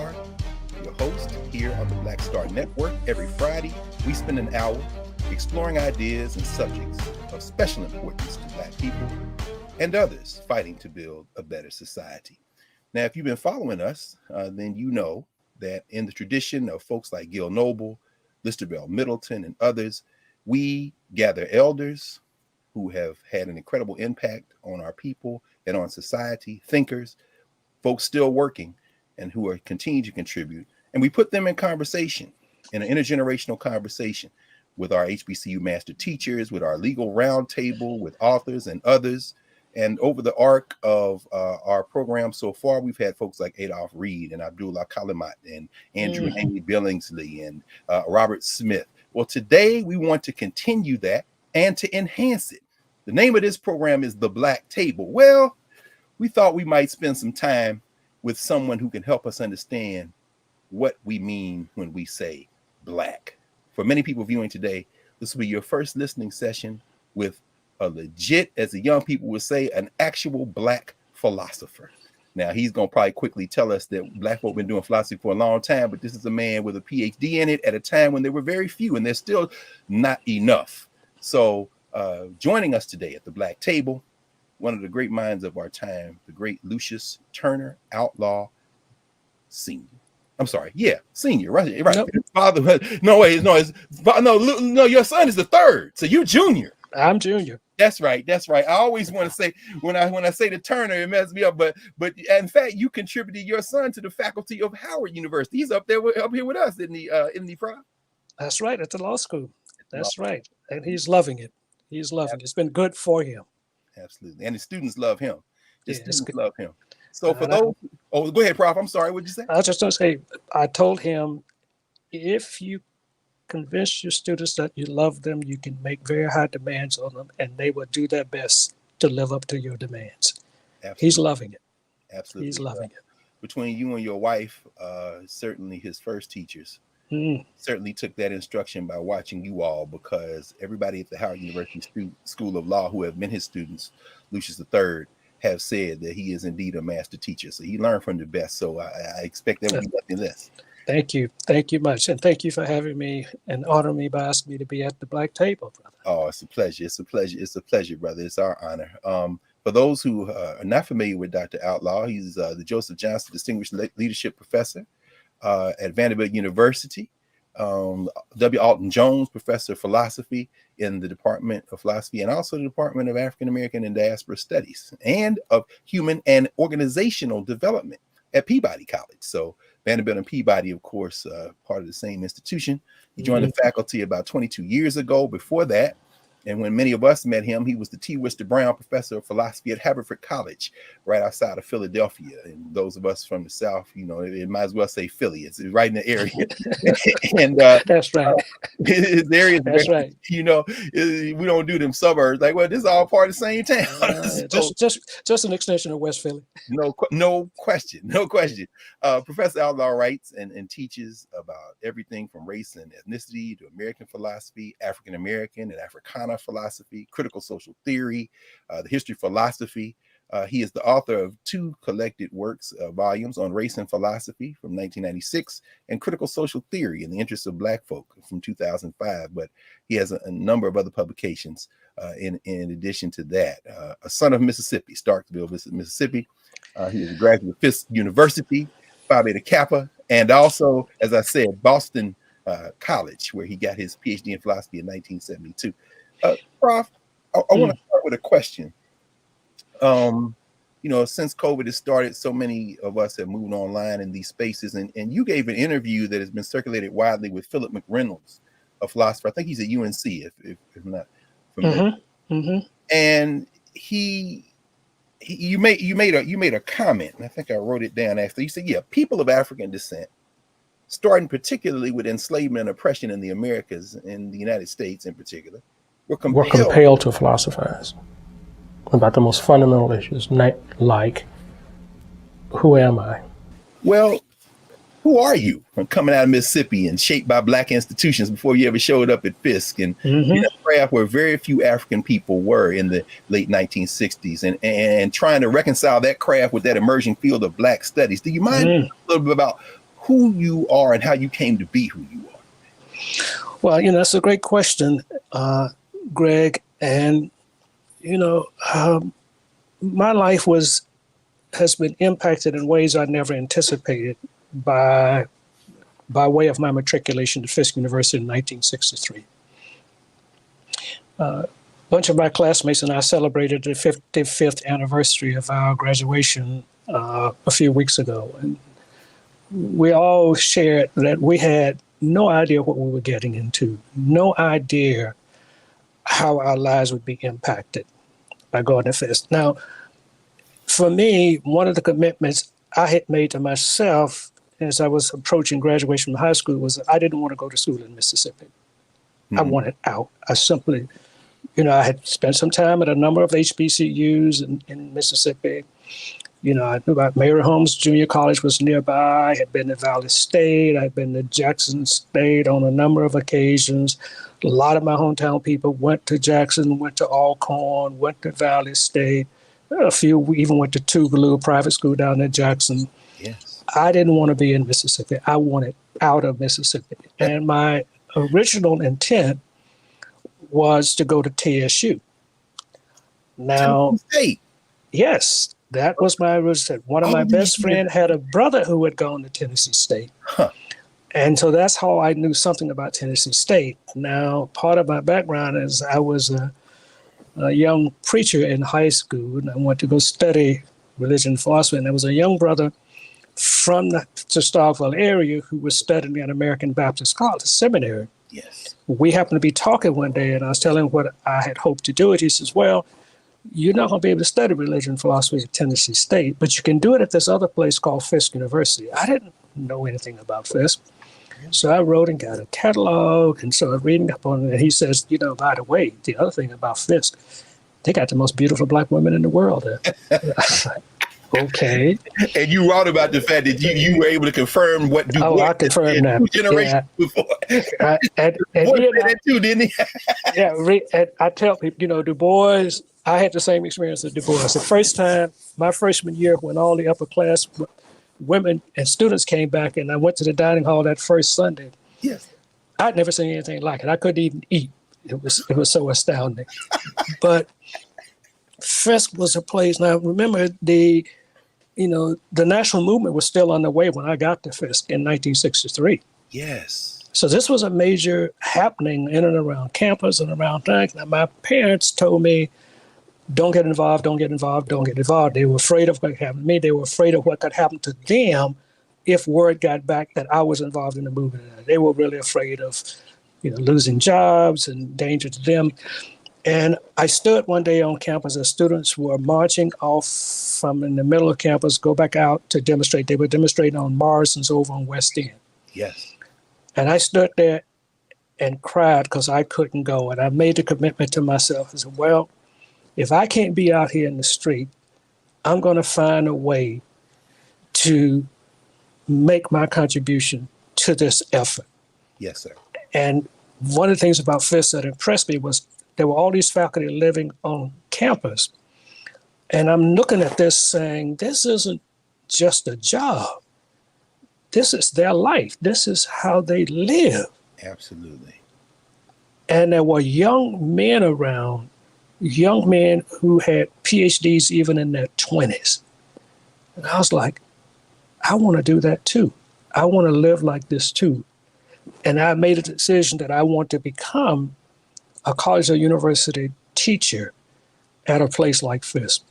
Carr, your host here on the Black Star Network. Every Friday, we spend an hour exploring ideas and subjects of special importance to Black people and others fighting to build a better society. Now, if you've been following us, then you know that in the tradition of folks like Gil Noble, Lister Bell Middleton, and others, we gather elders who have had an incredible impact on our people and on society, thinkers, folks still working, and who are continue to contribute. And we put them in conversation, in an intergenerational conversation with our HBCU master teachers, with our legal roundtable, with authors and others. And over the arc of our program so far, we've had folks like Adolph Reed and Abdullah Kalimat and Andrew Haney Billingsley and Robert Smith. Well, today we want to continue that and to enhance it. The name of this program is The Black Table. Well, we thought we might spend some time with someone who can help us understand what we mean when we say Black. For many people viewing today, this will be your first listening session with a legit, as the young people would say, an actual Black philosopher. Now, he's going to probably quickly tell us that Black folk have been doing philosophy for a long time, but this is a man with a PhD in it at a time when there were very few, and there's still not enough. So joining us today at the Black Table, one of the great minds of our time, the great Lucius Turner Outlaw Sr. I'm sorry, senior, right? Nope. Father, no, your son is the third, so you're junior. I'm junior. That's right. I always want to say when I say the Turner, it messes me up. But in fact, you contributed your son to the faculty of Howard University. He's up here with us in the Prof. That's right, at the law school. That's right, and he's loving it. He's loving it. It's been good for him. Absolutely, and the students love him. Students love him. So for those, go ahead, Prof. I'm sorry. What'd you say? I was just going to say, I told him, if you convince your students that you love them, you can make very high demands on them, and they will do their best to live up to your demands. Absolutely. He's loving it. Absolutely, he's loving it. Between you and your wife, certainly his first teachers certainly took that instruction by watching you all, because everybody at the Howard University School of Law who have been his students, Lucius III, have said that he is indeed a master teacher. So he learned from the best. So I expect that will be nothing less. Thank you. Thank you much. And thank you for having me and honoring me by asking me to be at the Black Table, brother. Oh, it's a pleasure. It's a pleasure, brother. It's our honor. For those who are not familiar with Dr. Outlaw, he's the Joseph Johnson Distinguished Leadership Professor at Vanderbilt University. W. Alton Jones Professor of Philosophy in the Department of Philosophy, and also the Department of African American and Diaspora Studies, and of Human and Organizational Development at Peabody College. So Vanderbilt and Peabody, of course, part of the same institution. He joined the faculty about 22 years ago. Before that, and when many of us met him, he was the T. Worcester Brown Professor of Philosophy at Haverford College, right outside of Philadelphia. And those of us from the South, it might as well say Philly. It's right in the area. And that's right. His area, that's right. We don't do them suburbs. Like, well, this is all part of the same town. Just an extension of West Philly. No question. Professor Outlaw writes and teaches about everything from race and ethnicity to American philosophy, African American and Africana philosophy, critical social theory, the history of philosophy. He is the author of 2 collected works, volumes on race and philosophy from 1996 and critical social theory in the interests of Black folk from 2005. But he has a number of other publications in addition to that. A son of Mississippi, Starkville, Mississippi. He is a graduate of Fisk University, Phi Beta Kappa, and also, as I said, Boston College, where he got his PhD in philosophy in 1972. Prof, I want to start with a question. Since COVID has started, so many of us have moved online in these spaces, and you gave an interview that has been circulated widely with Philip McReynolds, a philosopher. I think he's at UNC, if not familiar. And you made a comment, and I think I wrote it down after. You said, people of African descent, starting particularly with enslavement and oppression in the Americas, in the United States in particular, were compelled to philosophize about the most fundamental issues, like, who am I? Well, who are you? From coming out of Mississippi and shaped by Black institutions before you ever showed up at Fisk, and craft where very few African people were in the late 1960s, and trying to reconcile that craft with that emerging field of Black studies. Do you mind a little bit about who you are and how you came to be who you are? Well, that's a great question, Greg. And, my life has been impacted in ways I never anticipated by way of my matriculation to Fisk University in 1963. A bunch of my classmates and I celebrated the 55th anniversary of our graduation a few weeks ago. And we all shared that we had no idea what we were getting into, no idea how our lives would be impacted by going to Fisk. Now, for me, one of the commitments I had made to myself as I was approaching graduation from high school was that I didn't want to go to school in Mississippi. I wanted out. I simply, I had spent some time at a number of HBCUs in Mississippi. I knew about Mary Holmes Junior College was nearby. I had been to Valley State. I had been to Jackson State on a number of occasions. A lot of my hometown people went to Jackson, went to Alcorn, went to Valley State. A few even went to Tougaloo, a private school down in Jackson. Yes. I didn't want to be in Mississippi. I wanted out of Mississippi. And my original intent was to go to TSU. Now, State. Yes, that was my original. One of my best friends had a brother who had gone to Tennessee State. Huh. And so that's how I knew something about Tennessee State. Now, part of my background is I was a young preacher in high school, and I went to go study religion and philosophy. And there was a young brother from the Starkville area who was studying at American Baptist College Seminary. Yes. We happened to be talking one day, and I was telling him what I had hoped to do. He says, well, you're not going to be able to study religion and philosophy at Tennessee State, but you can do it at this other place called Fisk University. I didn't know anything about Fisk. So I wrote and got a catalog and started reading up on it. And he says, by the way, the other thing about Fisk, they got the most beautiful black women in the world there. I was like, okay. And you wrote about the fact that you were able to confirm what Du Bois I confirmed that. 2 generations before. And that too, didn't he? and I tell people, Du Bois, I had the same experience with Du Bois. The first time, my freshman year, when all the upper class women and students came back, and I went to the dining hall that first Sunday. Yes. I'd never seen anything like it. I couldn't even eat. It was so astounding. But Fisk was a place. Now, remember, the national movement was still underway when I got to Fisk in 1963. Yes. So this was a major happening in and around campus and around things. Now, my parents told me, don't get involved, don't get involved, don't get involved. They were afraid of what happened to me. They were afraid of what could happen to them if word got back that I was involved in the movement. They were really afraid of, losing jobs and danger to them. And I stood one day on campus as students were marching off from in the middle of campus, go back out to demonstrate. They were demonstrating on Morrison's over on West End. Yes. And I stood there and cried because I couldn't go. And I made the commitment to myself. I said, well, if I can't be out here in the street, I'm going to find a way to make my contribution to this effort. Yes, sir. And one of the things about Fisk that impressed me was there were all these faculty living on campus. And I'm looking at this saying, this isn't just a job. This is their life. This is how they live. Absolutely. And there were young men around, young men who had PhDs even in their 20s. And I was like, I want to do that too. I want to live like this too. And I made a decision that I want to become a college or university teacher at a place like Fisk.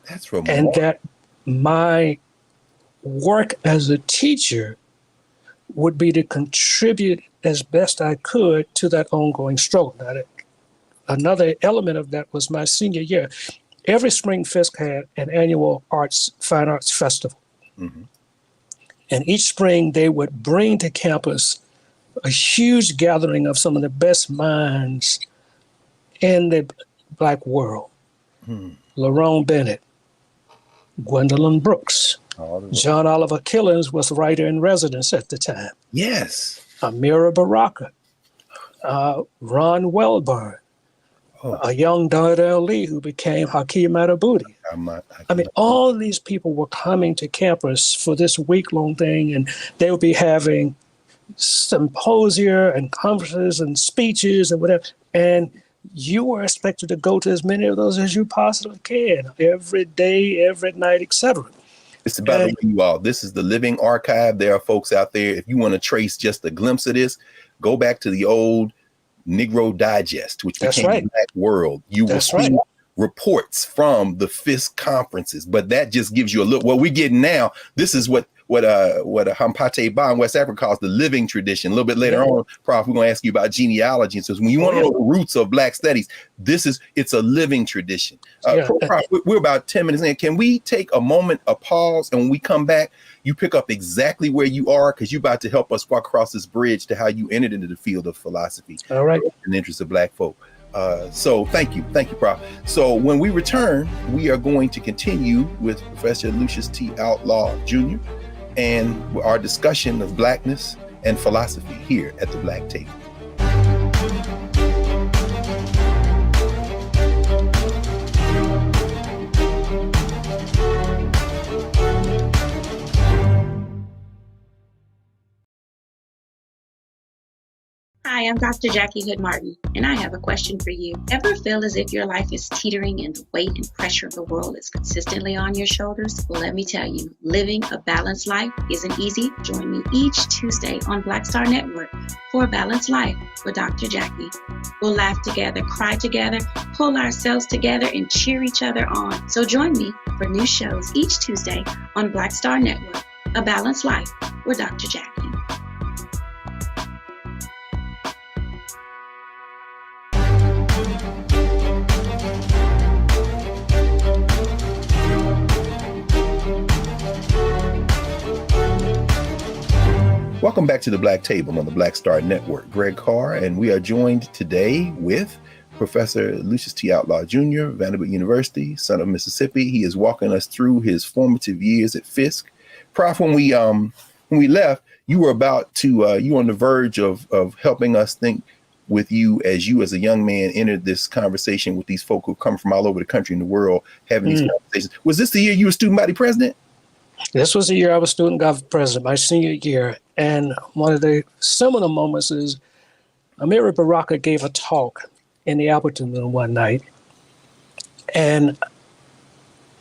That's remarkable. And that my work as a teacher would be to contribute as best I could to that ongoing struggle. Now, another element of that was my senior year. Every spring, Fisk had an annual fine arts festival. Mm-hmm. And each spring, they would bring to campus a huge gathering of some of the best minds in the Black world. Lerone Bennett, Gwendolyn Brooks, John Oliver Killens was writer in residence at the time. Yes. Amira Baraka, Ron Wellburn, a young Darrell Lee who became Hakeem Matabuti. I mean, all these people were coming to campus for this week-long thing, and they would be having symposia and conferences and speeches and whatever. And you were expected to go to as many of those as you possibly can, every day, every night, etc. It's about the way you all. This is the living archive. There are folks out there. If you want to trace just a glimpse of this, go back to the old Negro Digest, which became the Black World. You will see reports from the Fisk conferences, but that just gives you a look. What we're getting now, this is what Hampate Ba in West Africa calls the living tradition. A little bit later on, Prof, we're going to ask you about genealogy. And so when you want to know the roots of Black studies, it's a living tradition. Prof, we're about 10 minutes in. Can we take a moment, a pause, and when we come back, you pick up exactly where you are, because you're about to help us walk across this bridge to how you entered into the field of philosophy. All right. In the interest of Black folk. So thank you, Prof. So when we return, we are going to continue with Professor Lucius T. Outlaw Jr. and our discussion of blackness and philosophy here at the Black Table. Hi, I'm Dr. Jackie Hood Martin, and I have a question for you. Ever feel as if your life is teetering and the weight and pressure of the world is consistently on your shoulders? Well, let me tell you, living a balanced life isn't easy. Join me each Tuesday on Black Star Network for A Balanced Life with Dr. Jackie. We'll laugh together, cry together, pull ourselves together, and cheer each other on. So join me for new shows each Tuesday on Black Star Network, A Balanced Life with Dr. Jackie. Welcome back to the Black Table on the Black Star Network. Greg Carr, and we are joined today with Professor Lucius T. Outlaw Jr., Vanderbilt University, son of Mississippi. He is walking us through his formative years at Fisk. Prof, when we left, you were about to you were on the verge of helping us think with you as a young man entered this conversation with these folk who come from all over the country and the world having these conversations. Was this the year you were student body president? This was the year I was student government president, my senior year. And one of the seminal moments is Amiri Baraka gave a talk in the Appleton Room one night. And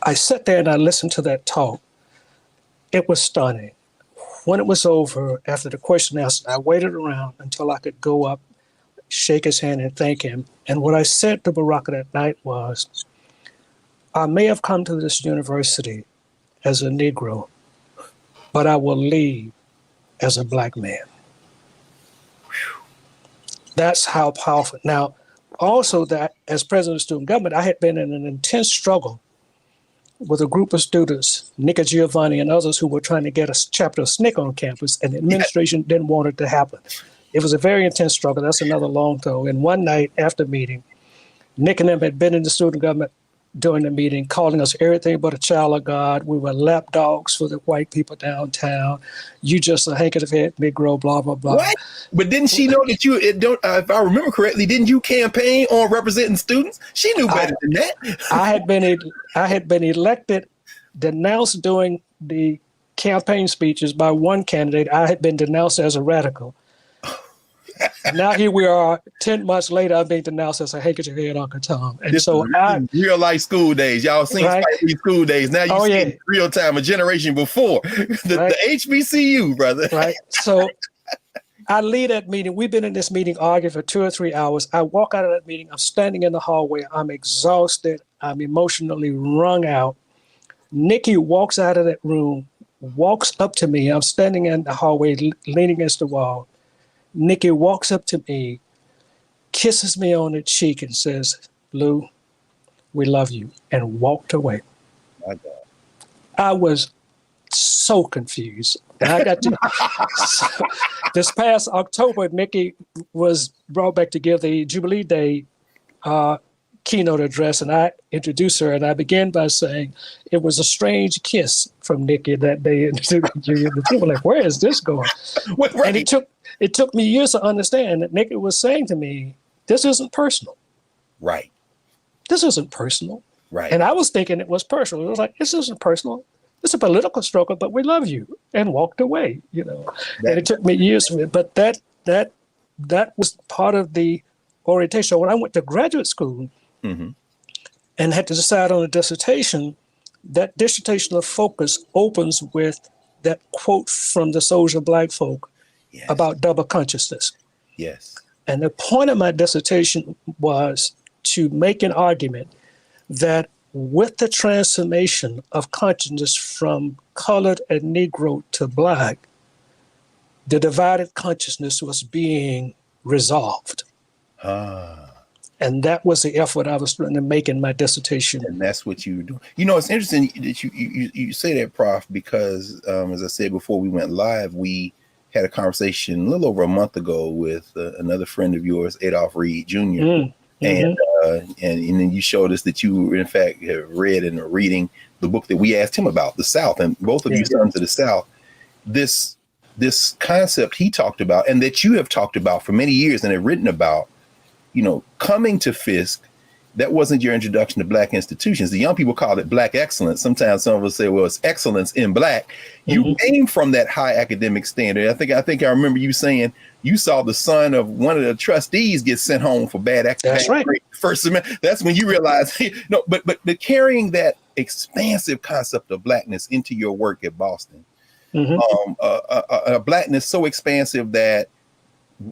I sat there and I listened to that talk. It was stunning. When it was over, after the question and answer, I waited around until I could go up, shake his hand and thank him. And what I said to Baraka that night was, I may have come to this university as a Negro, but I will leave as a Black man. That's how powerful. Now, also that as president of student government, I had been in an intense struggle with a group of students, Nika Giovanni and others, who were trying to get a chapter of SNCC on campus, and the administration didn't want it to happen. It was a very intense struggle. That's another long throw. And one night after meeting, Nick and them had been in the student government during the meeting, calling us everything but a child of God. We were lapdogs for the white people downtown. You just a hank of the head Negro, blah, blah, blah. What? But didn't she know that if I remember correctly, didn't you campaign on representing students? She knew better than that. I had been elected, denounced during the campaign speeches by one candidate. I had been denounced as a radical. Now here we are, 10 months later, I'm being denounced as a handkerchief head Uncle Tom. And this so real life school days. Y'all seen these school days. Now you see real time, a generation before. The HBCU, brother. Right. So I lead that meeting. We've been in this meeting arguing for 2 or 3 hours. I walk out of that meeting. I'm standing in the hallway. I'm exhausted. I'm emotionally wrung out. Nikki walks out of that room, walks up to me. I'm standing in the hallway, leaning against the wall. Nikki walks up to me, kisses me on the cheek and says, Lou, we love you, and walked away. My God. I was so confused. And I got to, this past October, Nikki was brought back to give the Jubilee Day keynote address, and I introduced her, and I began by saying it was a strange kiss from Nikki that day. And the people were like, where is this going? And it took me years to understand that Nikki was saying to me, this isn't personal. Right. this isn't personal. Right. And I was thinking it was personal. It was like, this isn't personal. It's a political struggle, but we love you, and walked away, you know. And it took me years from it, but that was part of the orientation. So when I went to graduate school and had to decide on a dissertation, that dissertational focus opens with that quote from the Soldier Black Folk about double consciousness. Yes. And the point of my dissertation was to make an argument that with the transformation of consciousness from colored and Negro to Black, the divided consciousness was being resolved. And that was the effort I was trying to make in my dissertation. And that's what you were doing. You know, it's interesting that you say that, Prof, because as I said before we went live, we had a conversation a little over a month ago with another friend of yours, Adolph Reed Jr. And then you showed us that you, in fact, have read and are reading the book that we asked him about, The South, and both of you sons of the South. This concept he talked about, and that you have talked about for many years and have written about, you know, coming to Fisk, that wasn't your introduction to Black institutions. The young people call it Black excellence. Sometimes some of us say, well, it's excellence in Black. You came from that high academic standard. I think I remember you saying you saw the son of one of the trustees get sent home for bad academic. That's right. First semester. That's when you realized, no, but carrying that expansive concept of Blackness into your work at Boston, a Blackness so expansive that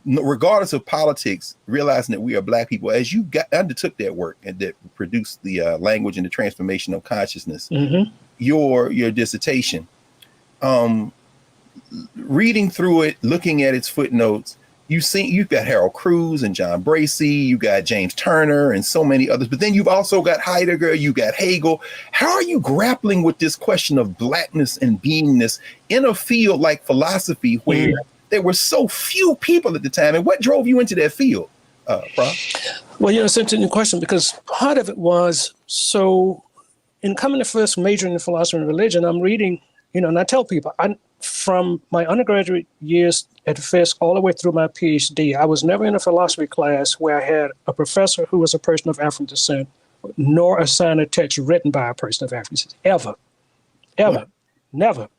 regardless of politics, realizing that we are Black people, as you undertook that work and that produced the language and the transformation of consciousness, your dissertation, reading through it, looking at its footnotes, you've got Harold Cruz and John Bracey, you got James Turner and so many others, but then you've also got Heidegger, you got Hegel. How are you grappling with this question of Blackness and beingness in a field like philosophy where there were so few people at the time? And what drove you into that field, Prof? Well, it's an interesting question, because part of it was, so in coming to Fisk, majoring in philosophy and religion, I'm reading, and I tell people, from my undergraduate years at Fisk all the way through my PhD, I was never in a philosophy class where I had a professor who was a person of African descent, nor assigned a text written by a person of African descent, ever, never,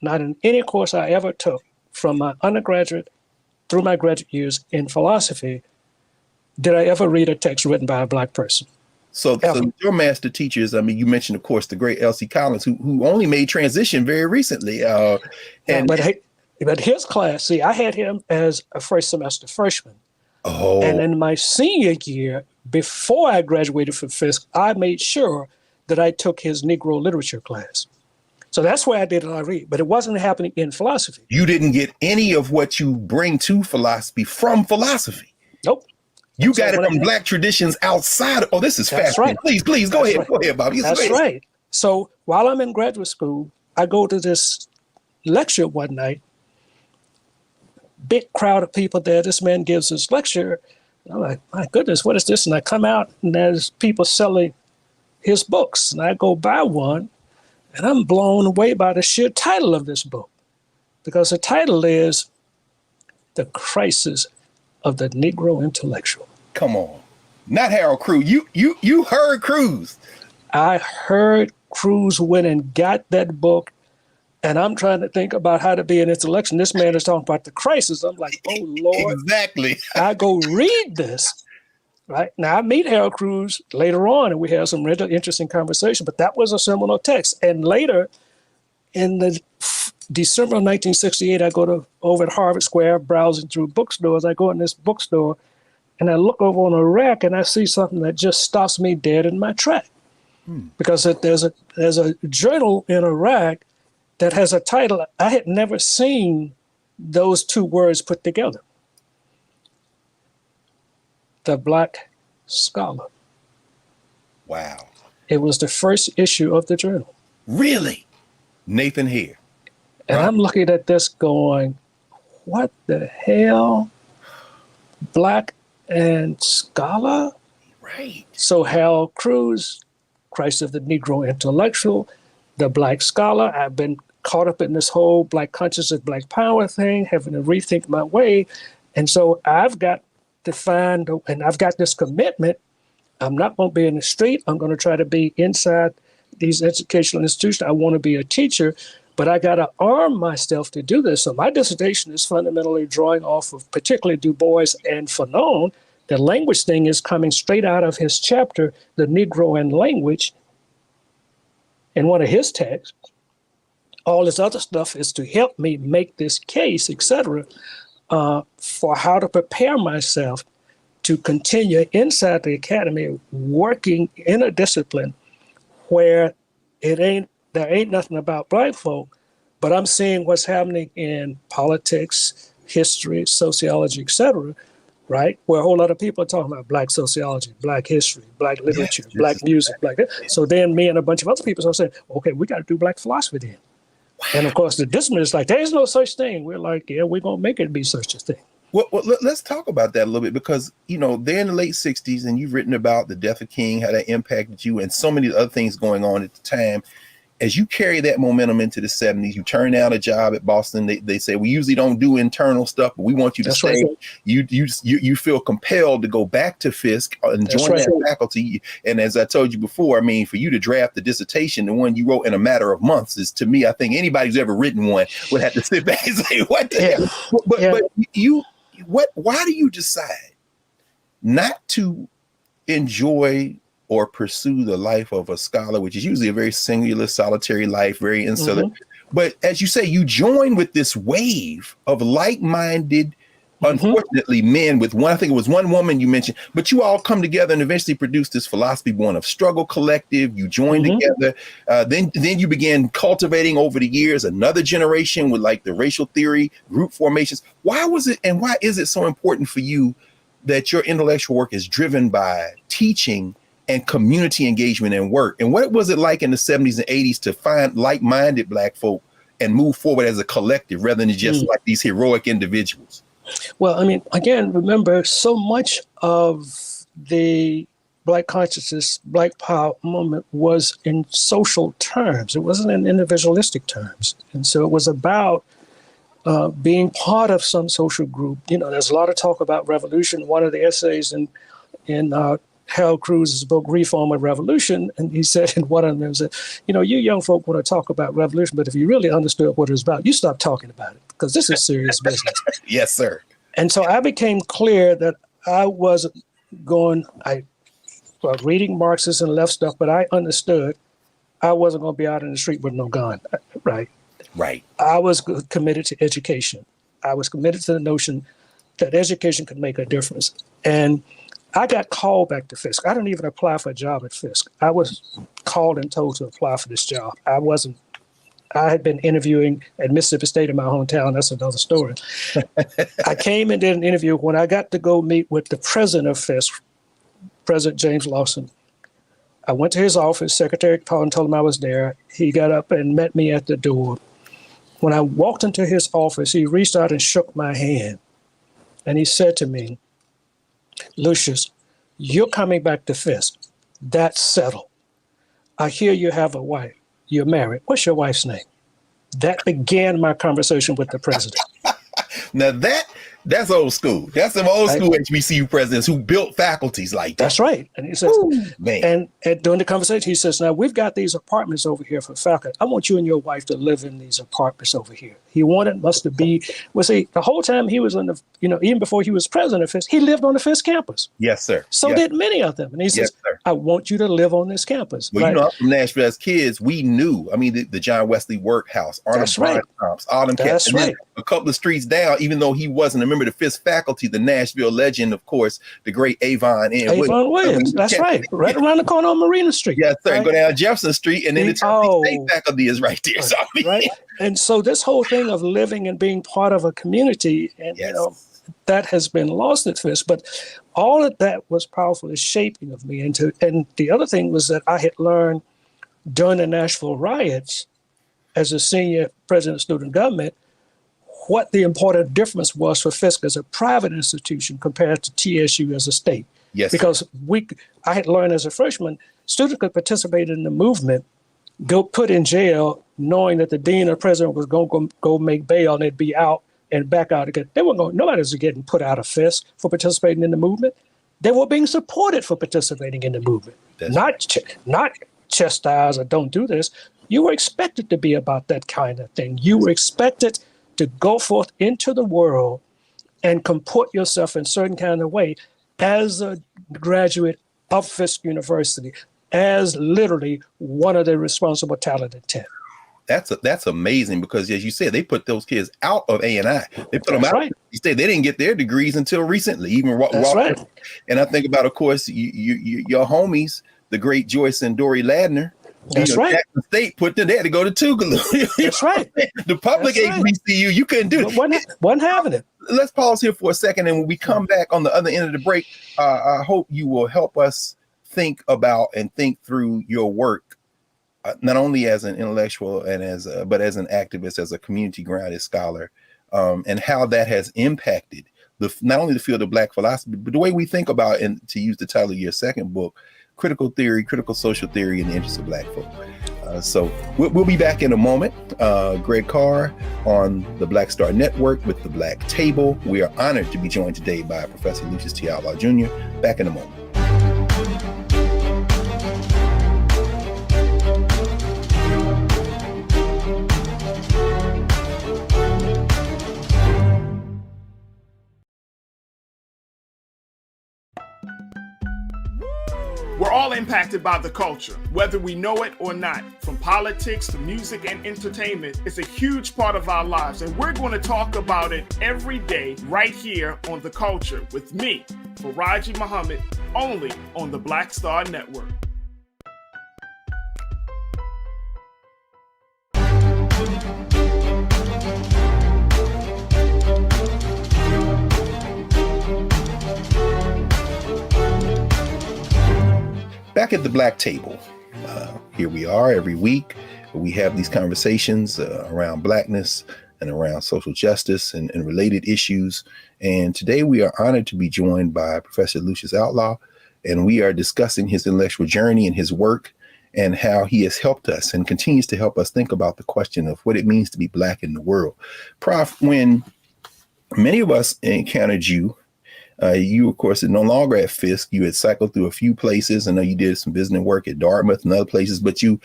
not in any course I ever took from my undergraduate through my graduate years in philosophy, did I ever read a text written by a Black person. So your master teachers, I mean, you mentioned, of course, the great L.C. Collins, who only made transition very recently. But his class, see, I had him as a first semester freshman. Oh. And in my senior year, before I graduated from Fisk, I made sure that I took his Negro literature class. So that's where I did a lot of reading, but it wasn't happening in philosophy. You didn't get any of what you bring to philosophy from philosophy. Nope. You got it from Black traditions outside. Oh, this is fascinating. Right. Please go ahead. Right. Go ahead, Bobby. That's right. So while I'm in graduate school, I go to this lecture one night. Big crowd of people there. This man gives this lecture. I'm like, my goodness, what is this? And I come out and there's people selling his books. And I go buy one and I'm blown away by the sheer title of this book. Because the title is The Crisis of the Negro Intellectual. Come on. Not Harold Cruz. You heard Cruz. I heard Cruz went and got that book, and I'm trying to think about how to be an intellectual. This man is talking about the crisis. I'm like, oh, Lord. Exactly. I go read this. Right now, I meet Harold Cruz later on, and we have some really interesting conversation, but that was a seminal text. And later, in the December of 1968, I go over at Harvard Square, browsing through bookstores. I go in this bookstore and I look over on a rack and I see something that just stops me dead in my track. Because there's a journal in a rack that has a title. I had never seen those two words put together. The Black Scholar. Wow. It was the first issue of the journal. Really? Nathan Hare. And I'm looking at this going, what the hell? Black and Scholar? Right. So Harold Cruz, Crisis of the Negro Intellectual, the Black Scholar. I've been caught up in this whole Black consciousness, Black power thing, having to rethink my way. And so I've got to find, and I've got this commitment I'm not going to be in the street. I'm going to try to be inside these educational institutions. I want to be a teacher, but I got to arm myself to do this. So my dissertation is fundamentally drawing off of particularly Du Bois and Fanon. The language thing is coming straight out of his chapter, The Negro and Language, in one of his texts. All this other stuff is to help me make this case, etc., for how to prepare myself to continue inside the academy working in a discipline where there ain't nothing about Black folk, but I'm seeing what's happening in politics, history, sociology, etc., right? Where a whole lot of people are talking about Black sociology, Black history, Black literature, Yes, Black music, Black that. So then me and a bunch of other people are saying, okay, we got to do Black philosophy then. And of course, the discipline is like, there's no such thing. We're like, yeah, we're going to make it be such a thing. Well, let's talk about that a little bit, because, they're in the late 60s and you've written about the death of King, how that impacted you, and so many other things going on at the time. As you carry that momentum into the 70s, you turn down a job at Boston. They say, we usually don't do internal stuff, but we want you to stay. Right. You feel compelled to go back to Fisk and join that faculty. And as I told you before, I mean, for you to draft the dissertation, the one you wrote in a matter of months, is, to me, I think anybody who's ever written one would have to sit back and say, what the hell? But why do you decide not to enjoy or pursue the life of a scholar, which is usually a very singular, solitary life, very insular? But as you say, you join with this wave of like-minded, unfortunately, men with one, I think it was one woman you mentioned, but you all come together and eventually produce this Philosophy Born of Struggle collective. You join together. Then you began cultivating over the years another generation with like the racial theory, group formations. Why was it, and why is it so important for you that your intellectual work is driven by teaching and community engagement and work? And what was it like in the 70s and 80s to find like-minded Black folk and move forward as a collective rather than just like these heroic individuals? Well, I mean, again, remember, so much of the Black consciousness, Black power movement was in social terms. It wasn't in individualistic terms. And so it was about being part of some social group. There's a lot of talk about revolution. One of the essays in Harold Cruz's book, Reform and Revolution, and he said in one of them, that, you young folk want to talk about revolution, but if you really understood what it was about, you stop talking about it, because this is serious business. Yes, sir. And so I became clear that I wasn't reading Marxist and left stuff, but I understood I wasn't going to be out in the street with no gun, right? Right. I was committed to education. I was committed to the notion that education could make a difference. And I got called back to Fisk. I didn't even apply for a job at Fisk. I was called and told to apply for this job. I had been interviewing at Mississippi State in my hometown. That's another story. I came and did an interview. When I got to go meet with the president of Fisk, President James Lawson, I went to his office. Secretary called and told him I was there. He got up and met me at the door. When I walked into his office, he reached out and shook my hand. And he said to me, Lucius, you're coming back to Fisk. That's settled. I hear you have a wife. You're married. What's your wife's name? That began my conversation with the president. Now that's old school. That's some old school HBCU presidents who built faculties like that. That's right. And he says, and during the conversation, he says, now we've got these apartments over here for faculty. I want you and your wife to live in these apartments over here. He wanted us to be, the whole time he was in the, even before he was president of Fisk, he lived on the Fisk campus. Yes, sir. So did many of them. And he says, I want you to live on this campus. Well, I'm from Nashville as kids. We knew, the John Wesley Workhouse, Arnold Bronstomps, all them cats. That's right. A couple of streets down, even though he wasn't a member of the Fisk faculty, the Nashville legend, of course, the great Avon Williams. That's right. Right around the corner on Marina Street. Yes, sir. Right? Go down Jefferson Street, and then the state faculty is right there. So, right. And so this whole thing of living and being part of a community, and that has been lost at Fisk. But all of that was powerful as shaping of me. And the other thing was that I had learned during the Nashville riots, as a senior president of student government, what the important difference was for Fisk as a private institution compared to TSU as a state. Yes. Because I had learned as a freshman, students could participate in the movement, go put in jail, knowing that the dean or president was going to go make bail and they'd be out and back out again. Nobody was getting put out of Fisk for participating in the movement. They were being supported for participating in the movement, not chastised or don't do this. You were expected to be about that kind of thing. You were expected to go forth into the world and comport yourself in a certain kind of way as a graduate of Fisk University, as literally one of the responsible talented 10. That's amazing, because as you said, they put those kids out of A&I. They put them out. Right. They didn't get their degrees until recently. Even right. And I think about, of course, your homies, the great Joyce and Dory Ladner. That's right. Jackson State put them there to go to Tougaloo. That's right. The public HBCU, you couldn't do it. Wasn't having it. Let's pause here for a second, and when we come back on the other end of the break, I hope you will help us think about and think through your work. Not only as an intellectual and but as an activist, as a community grounded scholar, and how that has impacted not only the field of Black philosophy, but the way we think about, and to use the title of your second book, critical theory, critical social theory in the interest of Black folk. So we'll be back in a moment. Greg Carr on the Black Star Network with the Black Table. We are honored to be joined today by Professor Lucius T. Outlaw Jr. Back in a moment. We're all impacted by the culture, whether we know it or not. From politics to music and entertainment, it's a huge part of our lives, and we're going to talk about it every day right here on The Culture with me, Faraji Muhammad, only on the Black Star Network. Back at the Black Table, here we are every week. We have these conversations around Blackness and around social justice and related issues. And today we are honored to be joined by Professor Lucius Outlaw, and we are discussing his intellectual journey and his work and how he has helped us and continues to help us think about the question of what it means to be Black in the world. Prof, when many of us encountered you, you, of course, are no longer at Fisk. You had cycled through a few places. I know you did some business work at Dartmouth and other places, but you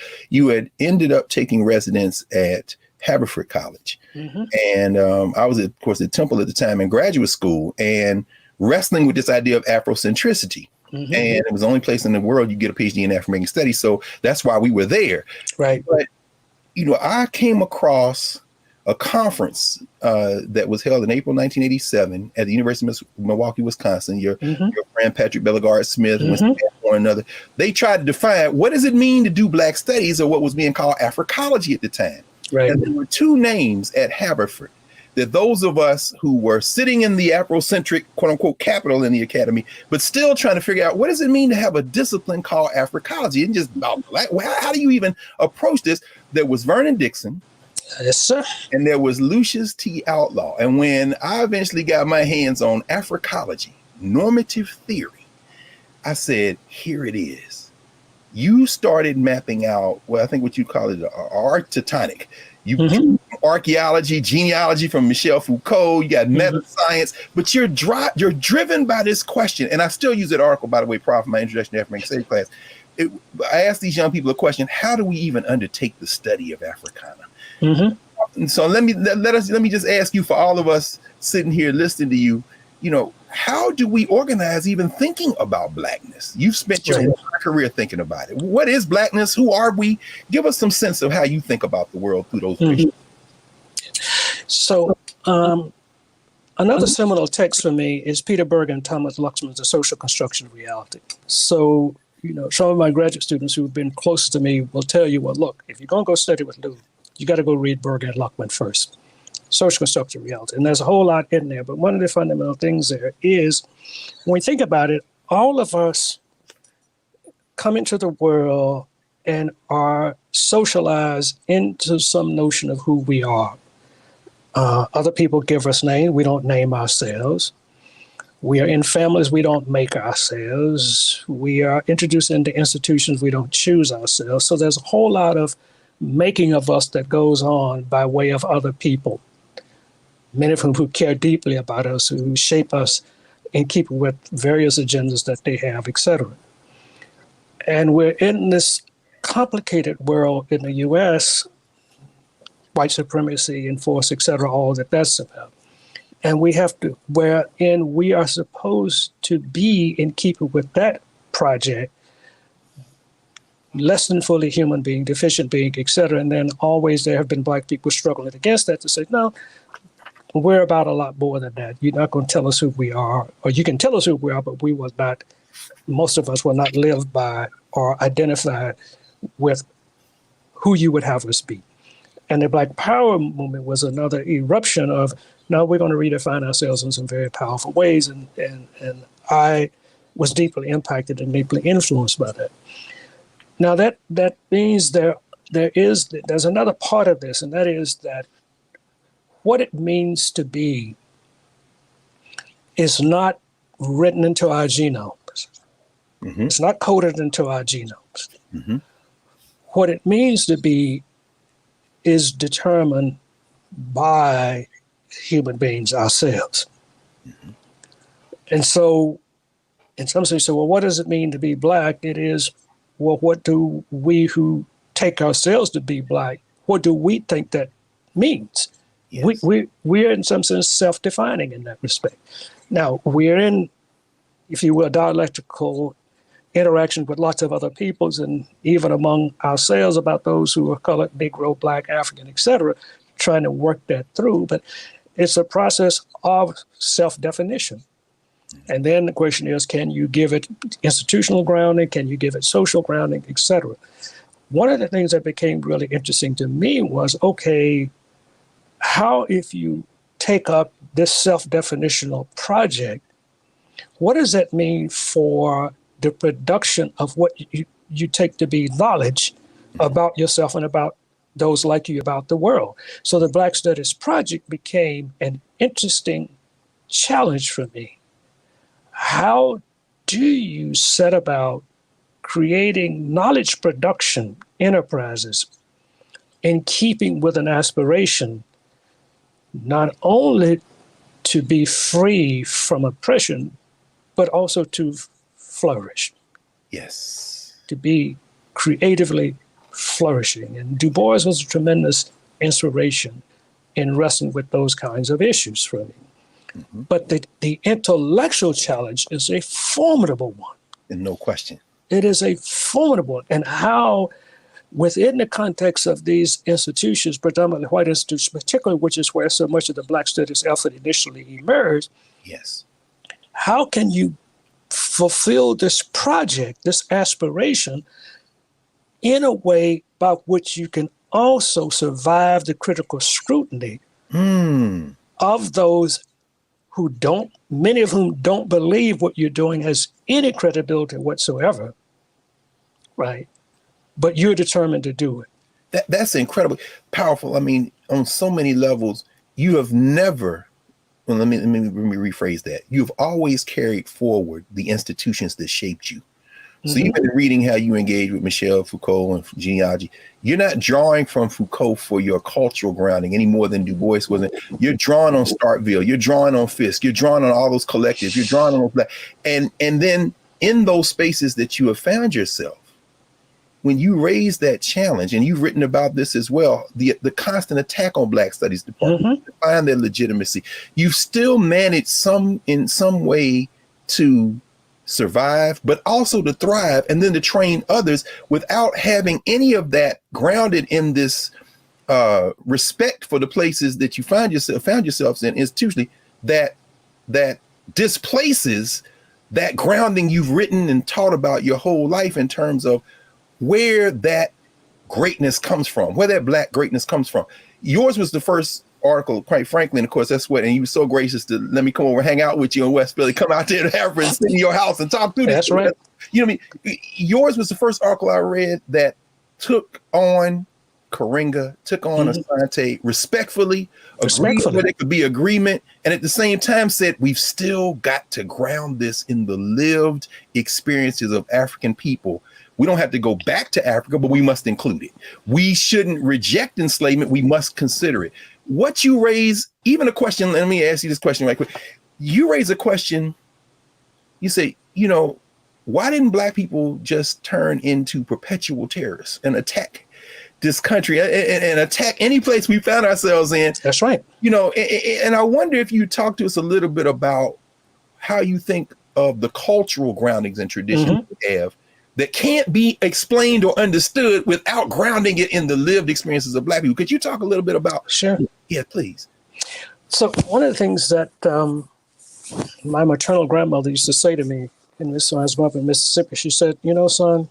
had ended up taking residence at Haverford College. Mm-hmm. And I was, of course, at Temple at the time in graduate school and wrestling with this idea of Afrocentricity. Mm-hmm. And it was the only place in the world you get a PhD in Afro-American Studies. So that's why we were there. Right. But, I came across a conference that was held in April 1987 at the University of Milwaukee, Wisconsin. Your friend Patrick Bellegarde Smith and one another. They tried to define what does it mean to do Black studies, or what was being called Africology at the time. Right. And there were two names at Haverford that those of us who were sitting in the Afrocentric, quote unquote, capital in the academy, but still trying to figure out what does it mean to have a discipline called Africology, and just about Black. How do you even approach this? There was Vernon Dixon. Yes, sir. And there was Lucius T. Outlaw. And when I eventually got my hands on Africology, normative theory, I said, here it is. You started mapping out, well, I think what you call it, architectonic. You archaeology, genealogy from Michel Foucault, you got meta science, but you're driven by this question. And I still use that article, by the way, Prof, in my introduction to African study class. I asked these young people a question: how do we even undertake the study of Africana? And so let me just ask you, for all of us sitting here listening to you, how do we organize even thinking about Blackness? You've spent your entire career thinking about it. What is Blackness? Who are we? Give us some sense of how you think about the world through those visions. So another seminal text for me is Peter Berger and Thomas Luxman's The Social Construction of Reality. So, some of my graduate students who have been closest to me will tell you, well, look, if you're going to go study with Lou, you got to go read Berger and Luckman first. Social construction of reality. And there's a whole lot in there. But one of the fundamental things there is, when we think about it, all of us come into the world and are socialized into some notion of who we are. Other people give us names. We don't name ourselves. We are in families we don't make ourselves. We are introduced into institutions we don't choose ourselves. So there's a whole lot of making of us that goes on by way of other people, many of whom who care deeply about us, who shape us in keeping with various agendas that they have, etc. And we're in this complicated world in the U.S., white supremacy, enforced, etc., all that's about. And we have to, wherein we are supposed to be in keeping with that project, less than fully human being, deficient being, etc. And then always there have been Black people struggling against that to say, no, we're about a lot more than that. You're not going to tell us who we are, or you can tell us who we are, but we was not, most of us will not live by or identify with who you would have us be. And the Black Power movement was another eruption of, no, we're going to redefine ourselves in some very powerful ways. And I was deeply impacted and deeply influenced by that. Now that means there's another part of this, and that is that what it means to be is not written into our genomes. Mm-hmm. It's not coded into our genomes. Mm-hmm. What it means to be is determined by human beings ourselves. Mm-hmm. And so in some sense, well, what does it mean to be Black? It is, well, what do we who take ourselves to be Black, what do we think that means? Yes. We're in some sense self-defining in that respect. Now, we're in, if you will, dialectical interaction with lots of other peoples and even among ourselves about those who are colored, Negro, Black, African, etc., trying to work that through. But it's a process of self-definition. And then the question is, can you give it institutional grounding? Can you give it social grounding, etc.? One of the things that became really interesting to me was, okay, how if you take up this self-definitional project, what does that mean for the production of what you take to be knowledge about yourself and about those like you, about the world? So the Black Studies Project became an interesting challenge for me. How do you set about creating knowledge production enterprises in keeping with an aspiration not only to be free from oppression, but also to flourish? Yes. To be creatively flourishing. And Du Bois was a tremendous inspiration in wrestling with those kinds of issues for me. Mm-hmm. But the intellectual challenge is a formidable one. And no question. It is a formidable one. And how, within the context of these institutions, predominantly white institutions, particularly, which is where so much of the Black studies effort initially emerged, yes, how can you fulfill this project, this aspiration, in a way by which you can also survive the critical scrutiny of those who don't, many of whom don't believe what you're doing has any credibility whatsoever, right? But you're determined to do it. That's incredibly powerful. I mean, on so many levels, you have never, well, let me rephrase that. You've always carried forward the institutions that shaped you. So you've been reading how you engage with Michel Foucault and genealogy. You're not drawing from Foucault for your cultural grounding any more than Du Bois wasn't. You're drawing on Starkville. You're drawing on Fisk. You're drawing on all those collectives. You're drawing on those Black. And then in those spaces that you have found yourself, when you raise that challenge, and you've written about this as well, the constant attack on Black Studies departments to find their legitimacy, you've still managed in some way to survive, but also to thrive, and then to train others without having any of that grounded in this respect for the places that you found yourselves in institutionally that displaces that grounding you've written and taught about your whole life in terms of where that greatness comes from, where that Black greatness comes from. Yours was the first article, quite frankly, and of course that's what, and you were so gracious to let me come over, hang out with you in West Philly, come out there to Harvard and sit in your house and talk through this. That's right. You know what I mean? Yours was the first article I read that took on Karinga, took on Asante respectfully, agreed where there could be agreement, and at the same time said, we've still got to ground this in the lived experiences of African people. We don't have to go back to Africa, but we must include it. We shouldn't reject enslavement. We must consider it. What you raise, even a question, let me ask you this question right quick. You raise a question you say, why didn't black people just turn into perpetual terrorists and attack this country and attack any place we found ourselves in? That's right. And I wonder if you talk to us a little bit about how you think of the cultural groundings and traditions we have that can't be explained or understood without grounding it in the lived experiences of black people. Could you talk a little bit about? Sure. Yeah, please. So one of the things that my maternal grandmother used to say to me, and this when I was growing up in Mississippi, she said, son,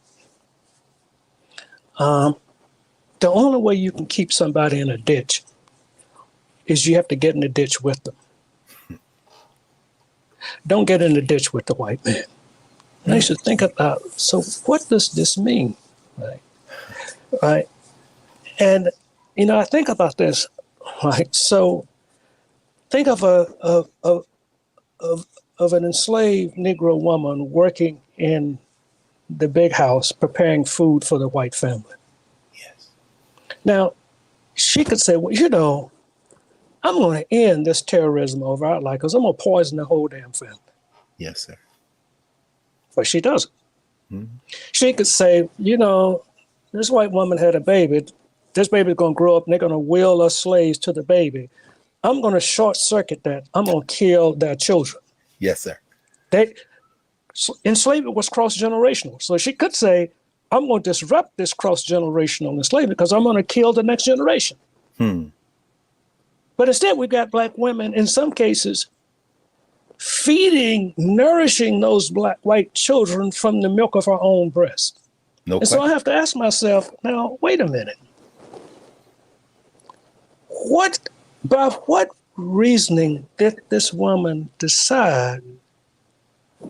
the only way you can keep somebody in a ditch is you have to get in the ditch with them. Don't get in the ditch with the white man. And I used to think about, so what does this mean? Right. And, I think about this, right? So think of of an enslaved Negro woman working in the big house, preparing food for the white family. Yes. Now, she could say, well, I'm going to end this terrorism over our life because I'm going to poison the whole damn family. Yes, sir. But she doesn't. She could say, this white woman had a baby. This baby's going to grow up and they're going to will us slaves to the baby. I'm going to short circuit that. I'm going to kill their children. Yes, sir. Enslavement was cross-generational. So she could say, I'm going to disrupt this cross-generational enslavement because I'm going to kill the next generation. But instead, we've got black women, in some cases, nourishing those white children from the milk of our own breast. So I have to ask myself, now, wait a minute. By what reasoning did this woman decide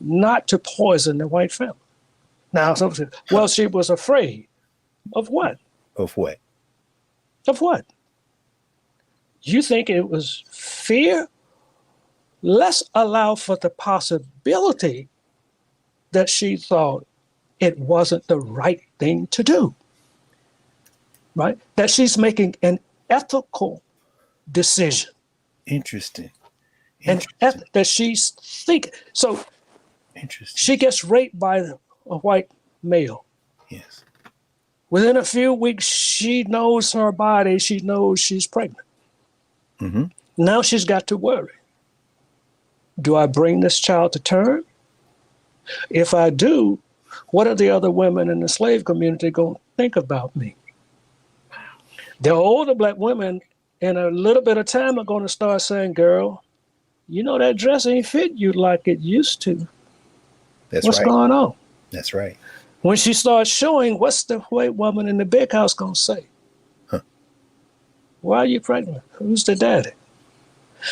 not to poison the white family? Now, some say, well, she was afraid. Of what? Of what? Of what? You think it was fear? Let's allow for the possibility that she thought it wasn't the right thing to do, right? That she's making an ethical decision. Interesting. And that she's thinking. So Interesting. She gets raped by a white male. Yes. Within a few weeks, she knows her body. She knows she's pregnant. Now she's got to worry. Do I bring this child to term? If I do, what are the other women in the slave community going to think about me? The older black women in a little bit of time are going to start saying, girl, that dress ain't fit you like it used to. What's going on? That's right. When she starts showing, what's the white woman in the big house going to say? Why are you pregnant? Who's the daddy?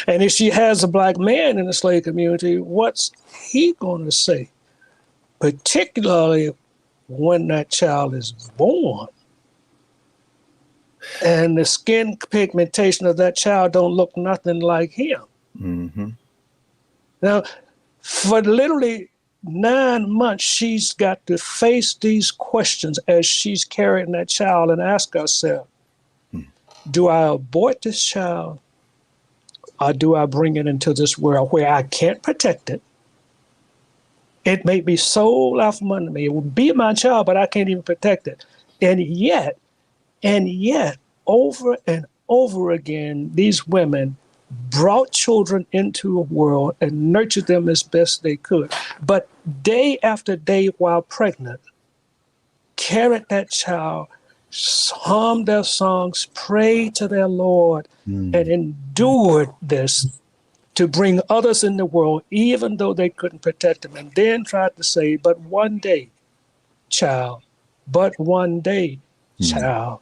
And if she has a black man in the slave community, what's he going to say? Particularly when that child is born and the skin pigmentation of that child don't look nothing like him. Now, for literally 9 months, she's got to face these questions as she's carrying that child and ask herself, do I abort this child or do I bring it into this world where I can't protect it? It may be sold out from under me. It will be my child, but I can't even protect it. And yet, over and over again, these women brought children into a world and nurtured them as best they could. But day after day while pregnant, carried that child, hummed their songs, prayed to their Lord, and endured this to bring others in the world, even though they couldn't protect them, and then tried to say, but one day, child, but one day, child,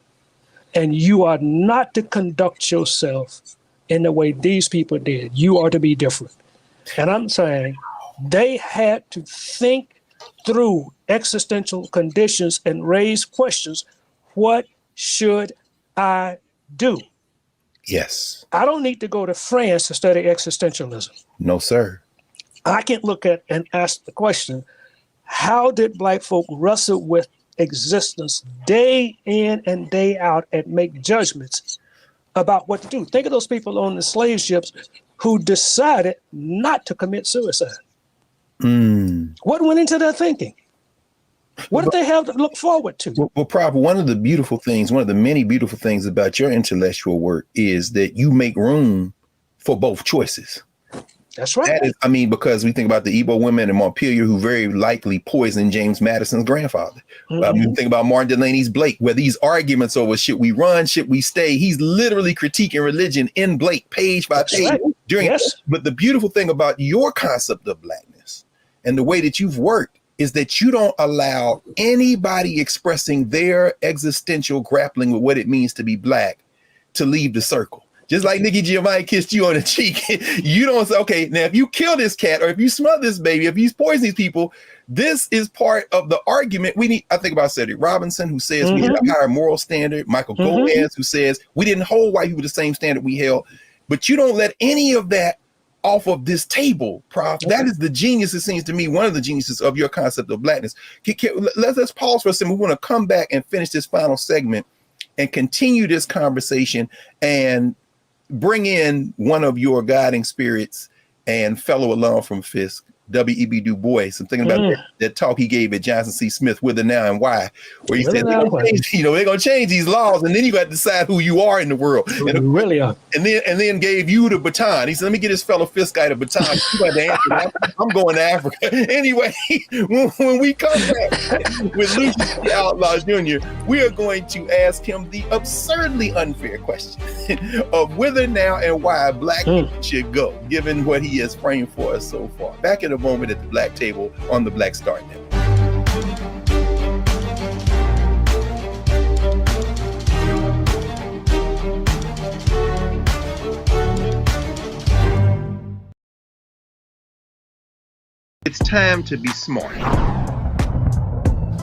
and you are not to conduct yourself in the way these people did. You are to be different. And I'm saying they had to think through existential conditions and raise questions. What should I do? Yes. I don't need to go to France to study existentialism. No, sir. I can look at and ask the question, how did Black folk wrestle with existence day in and day out and make judgments about what to do? Think of those people on the slave ships who decided not to commit suicide. What went into their thinking? What did they have to look forward to? Well, Prof, one of the many beautiful things about your intellectual work is that you make room for both choices. That's right. That is, because we think about the Igbo women in Montpelier who very likely poisoned James Madison's grandfather. We think about Martin Delaney's Blake, where these arguments over should we run, should we stay? He's literally critiquing religion in Blake, page by page. Right. But the beautiful thing about your concept of blackness and the way that you've worked is that you don't allow anybody expressing their existential grappling with what it means to be black to leave the circle. Just like Nikki Giovanni kissed you on the cheek, you don't say, okay, now if you kill this cat or if you smother this baby, if you poison these people, this is part of the argument. I think about Cedric Robinson, who says we have a higher moral standard. Michael Gomez, who says we didn't hold white people the same standard we held. But you don't let any of that off of this table, Prof. That is the genius, it seems to me, one of the geniuses of your concept of blackness. Let's pause for a second. We want to come back and finish this final segment and continue this conversation and bring in one of your guiding spirits and fellow alum from Fisk, W.E.B. Du Bois. I'm thinking about that talk he gave at Johnson C. Smith, Whither Now and Why, where he said they're going to change these laws, and then you got to decide who you are in the world. And, really are. And then gave you the baton. He said, let me get this fellow Fisk guy the baton. You got to answer that. I'm going to Africa. Anyway, when we come back with Lucius the Outlaw Jr., we are going to ask him the absurdly unfair question of whether now and why black people should go, given what he has framed for us so far. Back in a moment at the Black Table on the Black Star Network. It's time to be smart.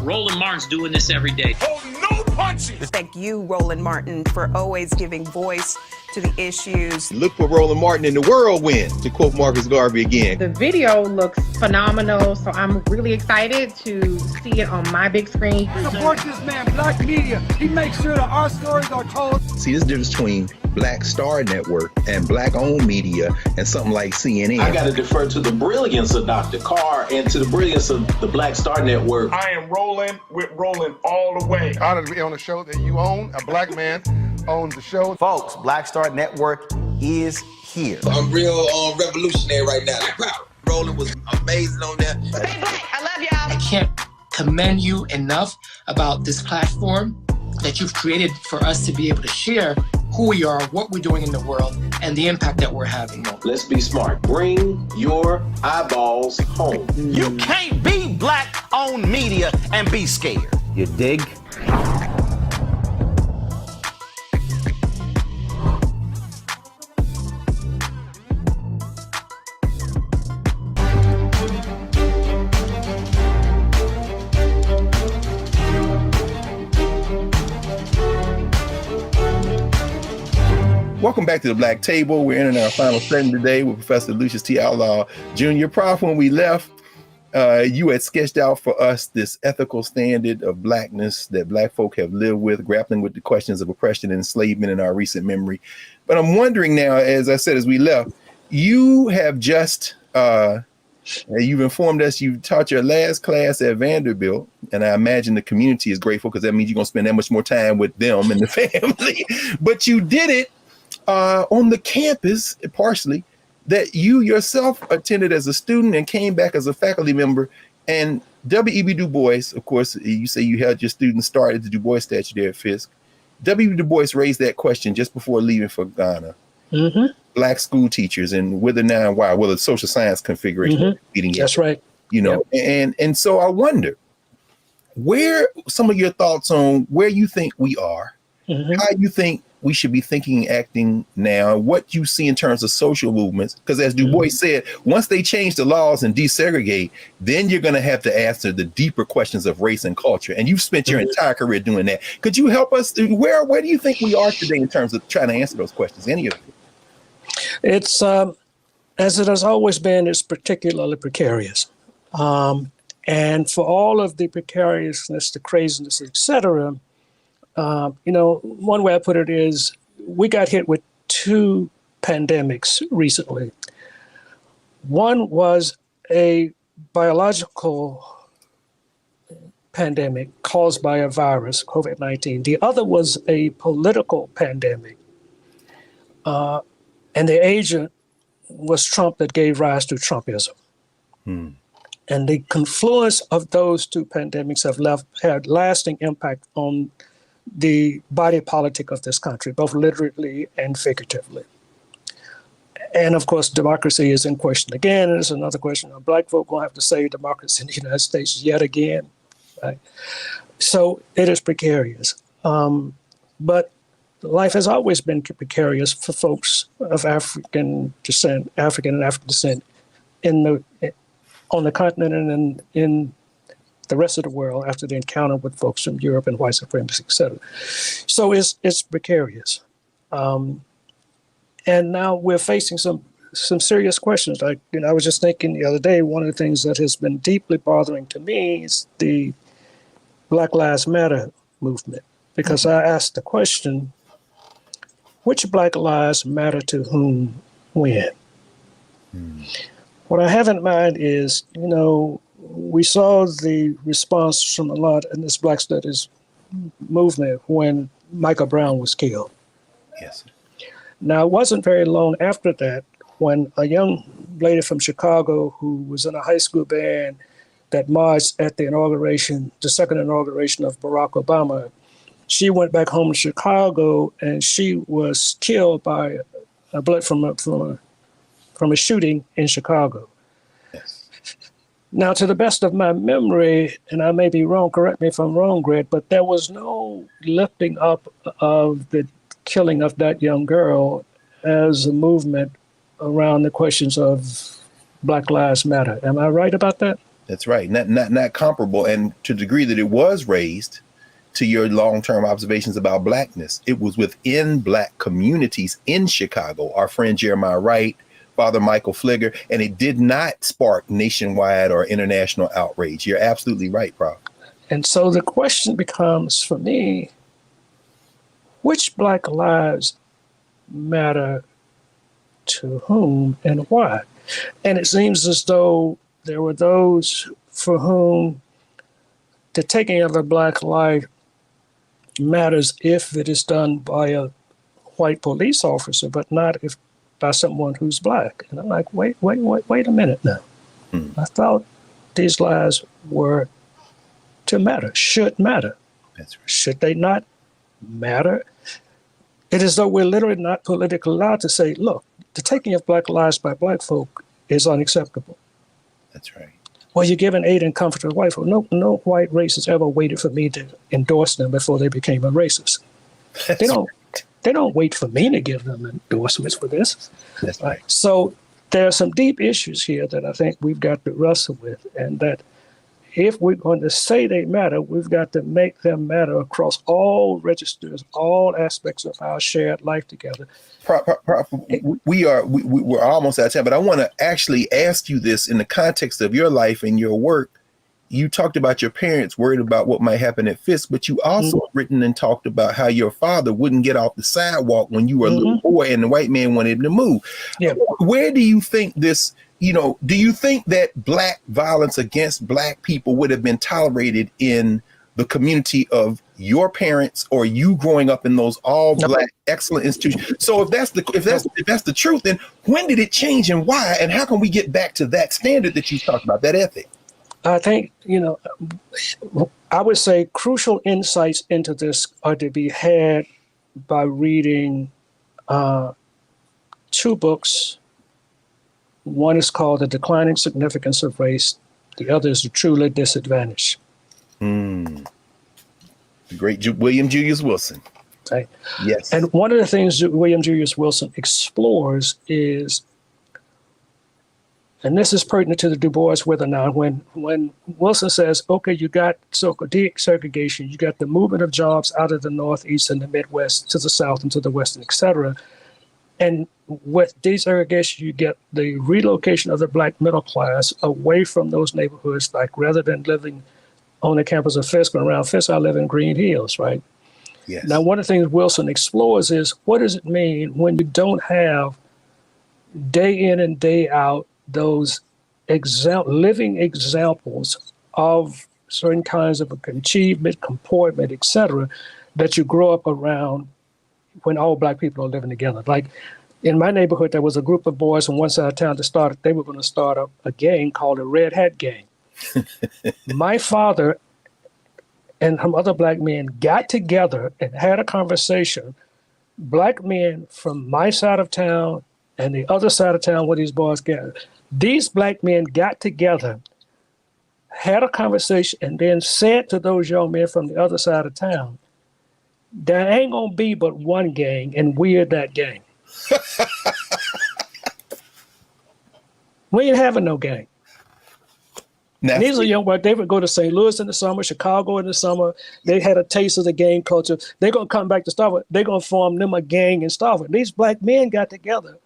Roland Martin's doing this every day. Oh, no punches! Thank you, Roland Martin, for always giving voice to the issues. Look for Roland Martin in the whirlwind, to quote Marcus Garvey again. The video looks phenomenal, so I'm really excited to see it on my big screen. Support this man, Black Media. He makes sure that our stories are told. See, there's a difference between Black Star Network and Black-owned media and something like CNN. I got to defer to the brilliance of Dr. Carr and to the brilliance of the Black Star Network. I am rolling with Roland all the way. Honored to be on a show that you own. A black man owns the show. Folks, Black Star Network is here. I'm real revolutionary right now. Roland was amazing on that. Stay black. I love y'all. I can't commend you enough about this platform that you've created for us to be able to share who we are, what we're doing in the world, and the impact that we're having. Let's be smart. Bring your eyeballs home. You can't be black-owned media and be scared. You dig? Welcome back to the Black Table. We're in our final segment today with Professor Lucius T. Outlaw Jr. Prof, when we left, you had sketched out for us this ethical standard of blackness that black folk have lived with, grappling with the questions of oppression and enslavement in our recent memory. But I'm wondering now, as I said, as we left, you have just, you've informed us you taught your last class at Vanderbilt, and I imagine the community is grateful because that means you're going to spend that much more time with them and the family. But you did it on the campus, partially, that you yourself attended as a student and came back as a faculty member. And W.E.B. Du Bois, of course, you say you had your students start at the Du Bois statue there at Fisk. W.E.B. Du Bois raised that question just before leaving for Ghana. Black school teachers and whether now and why, well, the social science configuration. That's right. You know, and so I wonder, where some of your thoughts on where you think we are, how you think we should be thinking and acting now, what you see in terms of social movements, because as Du Bois said, once they change the laws and desegregate, then you're going to have to answer the deeper questions of race and culture. And you've spent your entire career doing that. Could you help us? Where do you think we are today in terms of trying to answer those questions? Any of it? It's, as it has always been, it's particularly precarious. And for all of the precariousness, the craziness, et cetera, you know, one way I put it is we got hit with two pandemics recently. One was a biological pandemic caused by a virus, COVID-19. The other was a political pandemic. And the agent was Trump that gave rise to Trumpism. And the confluence of those two pandemics had lasting impact on the body politic of this country, both literally and figuratively. And of course, democracy is in question again. And it's another question of Black folk going to have to save democracy in the United States yet again. Right? So it is precarious. But life has always been precarious for folks of African and African descent on the continent and in the rest of the world after the encounter with folks from Europe and white supremacy, et cetera. So it's precarious. And now we're facing some serious questions. Like, I was just thinking the other day, one of the things that has been deeply bothering to me is the Black Lives Matter movement, because I asked the question, which Black lives matter to whom, when? What I have in mind is, we saw the response from a lot in this Black Studies movement when Michael Brown was killed. Yes. Now, it wasn't very long after that when a young lady from Chicago who was in a high school band that marched at the second inauguration of Barack Obama, she went back home to Chicago and she was killed by a bullet from a shooting in Chicago. Yes. Now, to the best of my memory, and I may be wrong, correct me if I'm wrong, Greg, but there was no lifting up of the killing of that young girl as a movement around the questions of Black Lives Matter. Am I right about that? That's right. Not comparable. And to the degree that it was raised, to your long-term observations about Blackness, it was within Black communities in Chicago. Our friend Jeremiah Wright, Father Michael Fligger, and it did not spark nationwide or international outrage. You're absolutely right, Prof. And so the question becomes, for me, which Black lives matter to whom and why? And it seems as though there were those for whom the taking of a Black life matters if it is done by a white police officer, but not if by someone who's Black. And I'm like, wait a minute now. I thought these lives were to matter, should matter. That's right. Should they not matter? It is though we're literally not politically allowed to say, look, the taking of Black lives by Black folk is unacceptable. That's right. Well, you're giving aid and comfort to white folk. No white racist ever waited for me to endorse them before they became a racist. They don't wait for me to give them endorsements for this. That's right. So there are some deep issues here that I think we've got to wrestle with, and that if we're going to say they matter, we've got to make them matter across all registers, all aspects of our shared life together. We're almost out of time, but I want to actually ask you this in the context of your life and your work. You talked about your parents worried about what might happen at Fisk, but you also written and talked about how your father wouldn't get off the sidewalk when you were a little boy and the white man wanted him to move. Yeah. Where do you think this, do you think that Black violence against Black people would have been tolerated in the community of your parents or you growing up in those all Black excellent institutions? So if that's the truth, then when did it change and why? And how can we get back to that standard that you talked about, that ethic? I think, I would say crucial insights into this are to be had by reading two books. One is called The Declining Significance of Race. The other is The Truly Disadvantaged. The great William Julius Wilson. Right. Yes. And one of the things that William Julius Wilson explores is, and this is pertinent to the Du Bois Wither now, when Wilson says, okay, you got so-called desegregation, you got the movement of jobs out of the Northeast and the Midwest to the South and to the West, et cetera. And with desegregation, you get the relocation of the Black middle class away from those neighborhoods, like rather than living on the campus of Fisk and around Fisk, I live in Green Hills, right? Yes. Now, one of the things Wilson explores is, what does it mean when you don't have day in and day out those living examples of certain kinds of achievement, comportment, etc., that you grow up around when all Black people are living together. Like in my neighborhood, there was a group of boys on one side of town that they were going to start a gang called the Red Hat Gang. My father and some other Black men got together and had a conversation. Black men from my side of town and the other side of town where these boys gathered. These Black men got together, had a conversation, and then said to those young men from the other side of town, there ain't gonna be but one gang, and we're that gang. We ain't having no gang. And these are young boys. They would go to St. Louis in the summer, Chicago in the summer. They had a taste of the gang culture. They're gonna come back to Starkville. They're gonna form them a gang in Starkville. These Black men got together,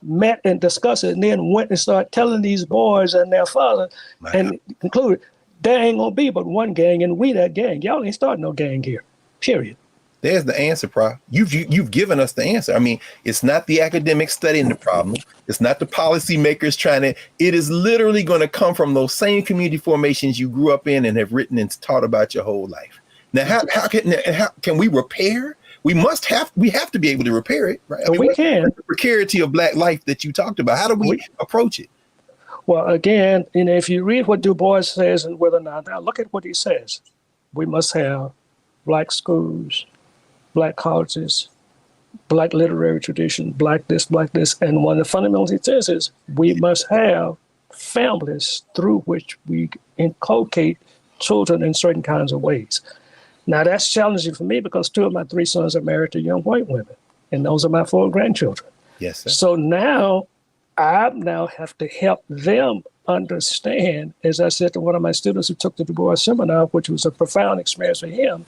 met and discussed it, and then went and started telling these boys and their father, and concluded, there ain't gonna be but one gang, and we that gang. Y'all ain't starting no gang here. Period. There's the answer, Prof. You've given us the answer. I mean, it's not the academic studying the problem. It's not the policymakers trying to. It is literally going to come from those same community formations you grew up in and have written and taught about your whole life. Now, how can we repair? We have to be able to repair it, right? I mean, we can. The precarity of Black life that you talked about. How do we approach it? Well, again, if you read what Du Bois says and whether or not, now look at what he says. We must have Black schools, Black colleges, Black literary tradition, Black this, and one of the fundamentals he says is we must have families through which we inculcate children in certain kinds of ways. Now that's challenging for me because 2 of my 3 sons are married to young white women, and those are my 4 grandchildren. Yes, sir. So now I have to help them understand, as I said to one of my students who took the Du Bois seminar, which was a profound experience for him,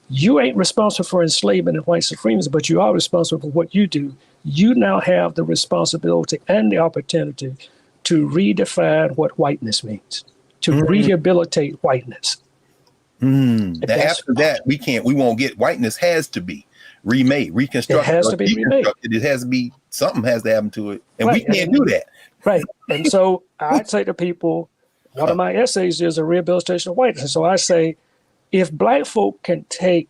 you ain't responsible for enslavement and white supremacy, but you are responsible for what you do. You now have the responsibility and the opportunity to redefine what whiteness means, to rehabilitate whiteness. After that, we won't get whiteness. Has to be remade, reconstructed. It has to be remade. It has to be, something has to happen to it, and we can't do that. Right. And so I'd say to people, one of my essays is a rehabilitation of whiteness. And so I say, if Black folk can take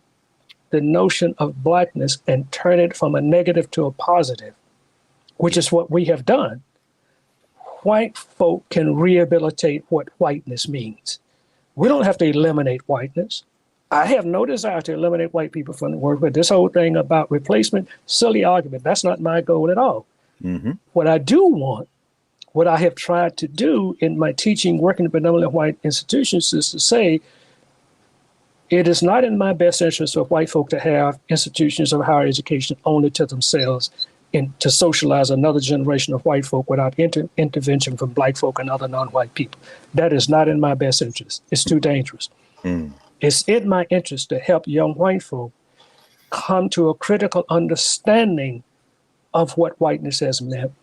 the notion of Blackness and turn it from a negative to a positive, which is what we have done, white folk can rehabilitate what whiteness means. We don't have to eliminate whiteness. I have no desire to eliminate white people from the world, but this whole thing about replacement, silly argument, that's not my goal at all. What I do want, what I have tried to do in my teaching, working in predominantly white institutions, is to say, it is not in my best interest for white folk to have institutions of higher education only to themselves and to socialize another generation of white folk without intervention from Black folk and other non-white people. That is not in my best interest. It's too dangerous. It's in my interest to help young white folk come to a critical understanding of what whiteness has meant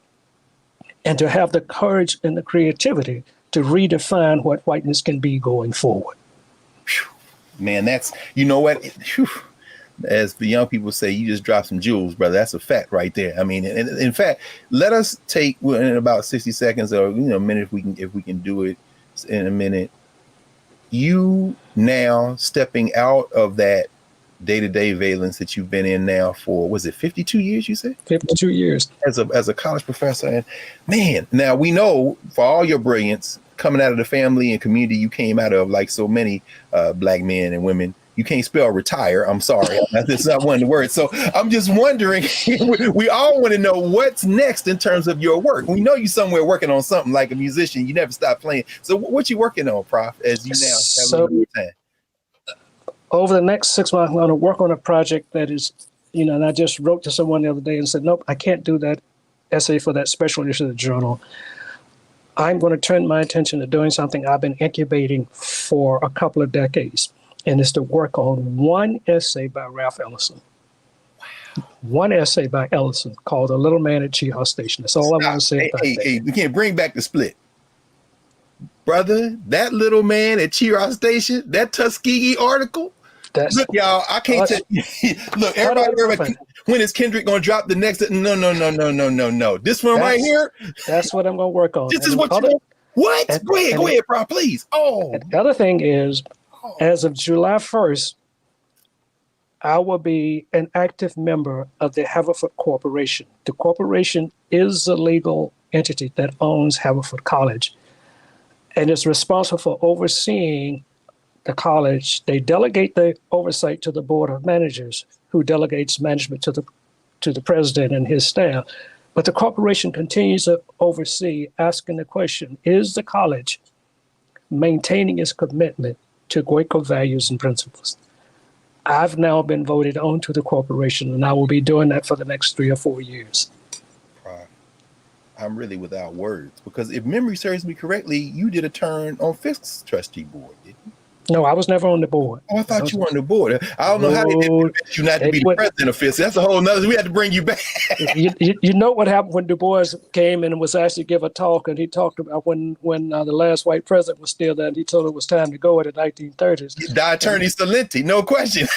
and to have the courage and the creativity to redefine what whiteness can be going forward. Man, that's, you know what? As the young people say, you just dropped some jewels, brother. That's a fact right there. I mean, in fact, let us take in about 60 seconds or a minute if we can do it in a minute. You now stepping out of that day-to-day valence that you've been in now for, was it 52 years, you said? 52 years. As a college professor. And man, now we know for all your brilliance, coming out of the family and community you came out of, like so many Black men and women, you can't spell retire. I'm sorry. That's not one of the words. So I'm just wondering, we all want to know what's next in terms of your work. We know you somewhere working on something like a musician. You never stop playing. So what you working on, Prof, as you now have a little bit of time? Over the next 6 months, I'm going to work on a project that is, and I just wrote to someone the other day and said, nope, I can't do that essay for that special issue of the journal. I'm going to turn my attention to doing something I've been incubating for a couple of decades, and it's to work on one essay by Ralph Ellison. Wow. One essay by Ellison called The Little Man at Cheahaw Station. That's all I want to say about that. Hey, we can't bring back the split. Brother, that little man at Cheahaw Station, that Tuskegee article, look, y'all, I can't tell you. Look, everybody, When is Kendrick gonna drop the next? No. This one right here. That's what I'm gonna work on. This is what you want. What? Go ahead, Prof, please. Oh. The other thing is, as of July 1st, I will be an active member of the Haverford Corporation. The corporation is the legal entity that owns Haverford College and is responsible for overseeing the college. They delegate the oversight to the Board of Managers, who delegates management to the president and his staff. But the corporation continues to oversee, asking the question, is the college maintaining its commitment to Quaker values and principles? I've now been voted onto the corporation, and I will be doing that for the next 3 or 4 years. I'm really without words, because if memory serves me correctly, you did a turn on Fisk's trustee board, didn't you? No, I was never on the board. Oh, I thought you were on the board. I don't know how they did you not to be the president of Fisk. That's a whole nother. We had to bring you back. You know what happened when Du Bois came and was asked to give a talk, and he talked about when the last white president was still there, and he told it was time to go in the 1930s. Die attorney Salenti, no question.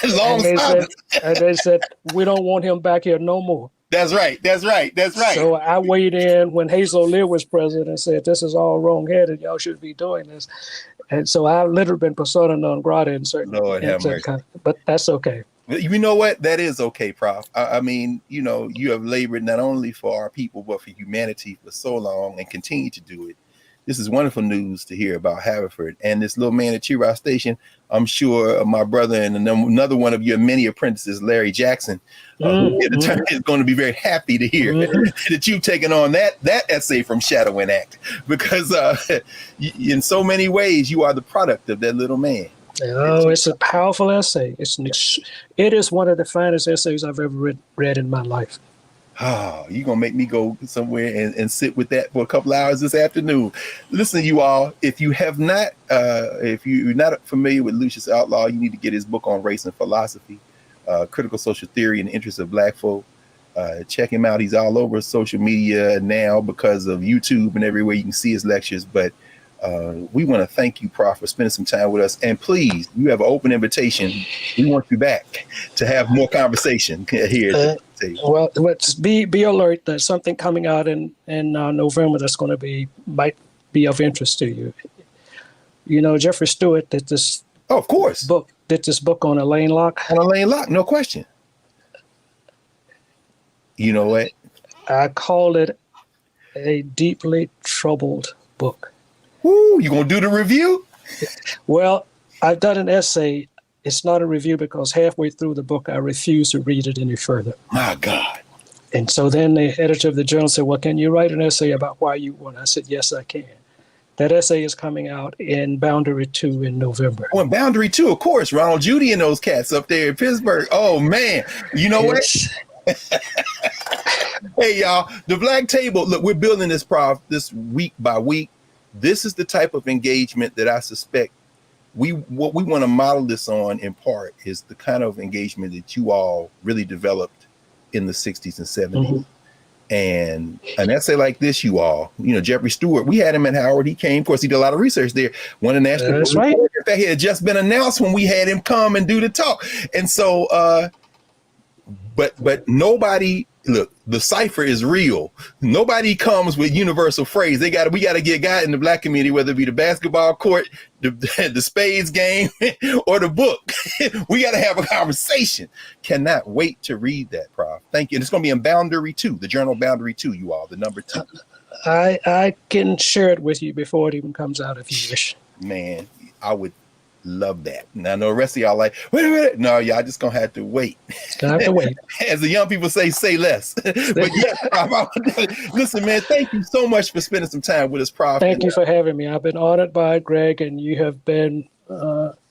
And they said, we don't want him back here no more. That's right. So I weighed in when Hazel Lear was president and said, this is all wrong-headed. Y'all should be doing this. And so I've literally been persona non grata in certain Lord have mercy. But that's okay. You know what? That is okay, Prof. I mean, you have labored not only for our people, but for humanity for so long and continue to do it. This is wonderful news to hear about Haverford and this little man at Chirac Station. I'm sure my brother and another one of your many apprentices, Larry Jackson, is going to be very happy to hear that you've taken on that essay from Shadow and Act, because in so many ways you are the product of that little man. Oh, it's a powerful essay. It is one of the finest essays I've ever read in my life. Oh, you're going to make me go somewhere and sit with that for a couple hours this afternoon. Listen, you all, if you're not familiar with Lucius Outlaw, you need to get his book on race and philosophy, Critical Social Theory and the Interests of Black Folk. Check him out. He's all over social media now because of YouTube and everywhere you can see his lectures. But we want to thank you, Prof, for spending some time with us. And please, you have an open invitation. We want you back to have more conversation here. Well, let's be alert. There's something coming out in November that's going to might be of interest to you. You know, Jeffrey Stewart did this. Oh, of course. Did this book on Elaine Locke. On Elaine Locke, no question. You know what? I call it a deeply troubled book. Ooh, you gonna do the review? Well, I've done an essay. It's not a review because halfway through the book, I refused to read it any further. My God. And so then the editor of the journal said, well, can you write an essay about why you won? I said, yes, I can. That essay is coming out in Boundary 2 in November. Oh, in Boundary 2, of course. Ronald Judy and those cats up there in Pittsburgh. Oh, man. You know what? Hey, y'all, the Black Table. Look, we're building this, Prof, this week by week. This is the type of engagement that I suspect what we want to model this on, in part, is the kind of engagement that you all really developed in the 60s and 70s. Mm-hmm. And an essay like this, you all, Jeffrey Stewart, we had him at Howard. He came, of course, he did a lot of research there. Won a national award. Right. In fact, it had just been announced when we had him come and do the talk. And so, but nobody, look, the cipher is real. Nobody comes with universal phrase. We got to get a guy in the Black community, whether it be the basketball court, the spades game, or the book. We got to have a conversation. Cannot wait to read that, Prof. Thank you. And it's going to be in Boundary 2, the journal Boundary 2, you all, the number 2. I can share it with you before it even comes out if you wish. Man, I would love that. And I know the rest of y'all like, wait a minute. No, y'all just gonna have to wait. Gonna have to wait. As the young people say less. But yeah, listen, man, thank you so much for spending some time with us, Prof. Thank you for having me. I've been honored by Greg, and you have been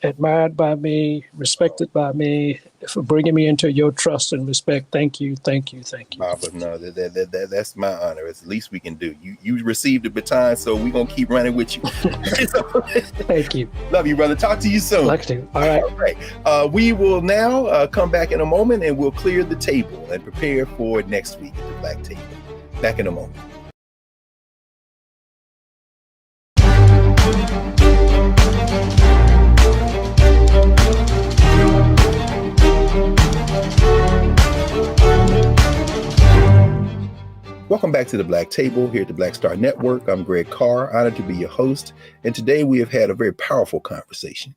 admired by me, respected by me, for bringing me into your trust and respect. Thank you, thank you, thank you. But no, that's my honor. It's the least we can do. You received the baton, so we're gonna keep running with you. Thank you. Love you, brother. Talk to you soon. Like to. All right. All right. We will now come back in a moment, and we'll clear the table and prepare for next week at the Black Table. Back in a moment. Welcome back to the Black Table here at the Black Star Network. I'm Greg Carr, honored to be your host. And today we have had a very powerful conversation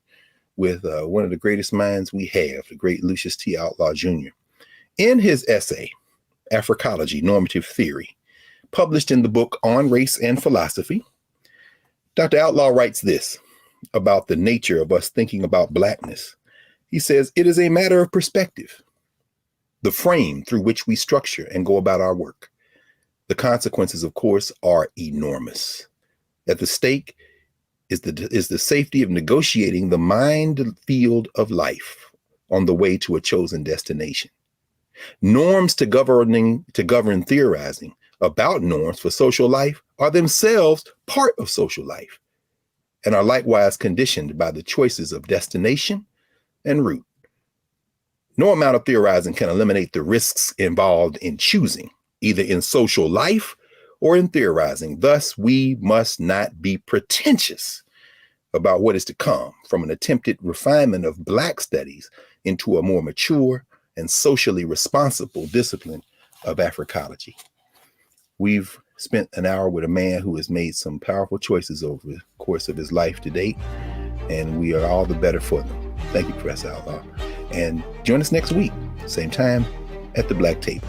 with one of the greatest minds we have, the great Lucius T. Outlaw Jr. In his essay, Africology, Normative Theory, published in the book On Race and Philosophy, Dr. Outlaw writes this about the nature of us thinking about blackness. He says, it is a matter of perspective, the frame through which we structure and go about our work. The consequences, of course, are enormous. At the stake is the safety of negotiating the mind field of life on the way to a chosen destination. Norms to govern theorizing about norms for social life are themselves part of social life and are likewise conditioned by the choices of destination and route. No amount of theorizing can eliminate the risks involved in choosing, either in social life or in theorizing. Thus, we must not be pretentious about what is to come from an attempted refinement of Black studies into a more mature and socially responsible discipline of Africology. We've spent an hour with a man who has made some powerful choices over the course of his life to date, and we are all the better for them. Thank you, Professor Outlaw. And join us next week, same time at the Black Table.